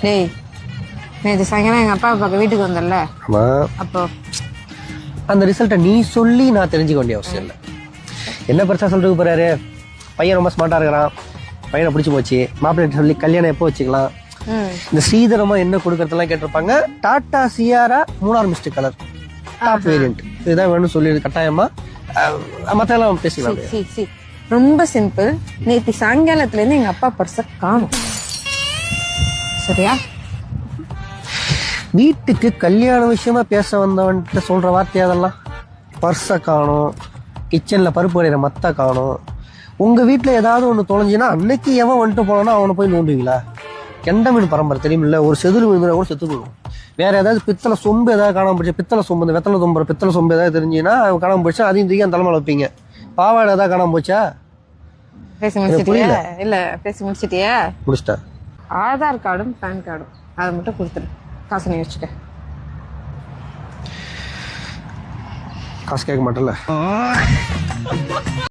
டேய், நேற்று சாயங்காலம் எங்கள் அப்பா பார்க்க வீட்டுக்கு வந்தல, ஆமா, அப்போ அந்த ரிசல்ட்டை நீ சொல்லி நான் தெரிஞ்சுக்க வேண்டிய அவசியம் இல்லை. என்ன பெருசாக சொல்றதுக்கு போறாரு, பையன் ரொம்ப ஸ்மார்ட்டாக இருக்கிறான், பையனை பிடிச்சி போச்சு, மாப்பிள்ளை சொல்லி கல்யாணம் எப்போ வச்சுக்கலாம், இந்த ஸ்ரீதரமா என்ன கொடுக்கறதெல்லாம் கேட்டிருப்பாங்க. Tata Sierra 3 missed colour top variant இதுதான் வேணும்னு சொல்லி கட்டாயமா மற்றெல்லாம் பேசிக்கலாம். ரொம்ப சிம்பிள். நேற்று சாயங்காலத்துலேருந்து எங்கள் அப்பா பர்ஸை காணும். சரியா? வீட்டுக்கு கல்யாண விஷயமா பேச வந்தவன்ட்டு சொல்ற வார்த்தை அதெல்லாம். பர்ஸை காணும், கிச்சன்ல பருப்பு வரைகிற மத்த காணும். உங்க வீட்டுல ஏதாவது ஒண்ணு தொலைஞ்சுன்னா அன்னைக்கு எவன் வந்துட்டு போனானா அவனை போய் நோண்டுவீங்களா? கெண்ட மீன் பரம்பரை தெரியுமில்ல, ஒரு செதுரு மீன் கூட செத்து போயிடும். வேற ஏதாவது பித்தளை சொம்பு ஏதாவது காணாம போச்சு, பித்தளை சொம்பு இந்த வெத்தலை தும்புற பித்தளை சொம்பு ஏதாவது தெரிஞ்சுன்னா அவன் காணாம போச்சு, அதையும் தூக்கி அந்த தலைமையில வைப்பீங்க. பாவாடை ஏதாவது காணாம போச்சா? பேசி முடிச்சிட்டியா? இல்ல பேசி முடிச்சிட்டியா? முடிச்சிட்டேன். ஆதார் கார்டும் பேன் கார்டும் அதை மட்டும் கொடுத்துரு, காசு நீ வச்சுக்க. காசு கேட்க மாட்டேன்ல.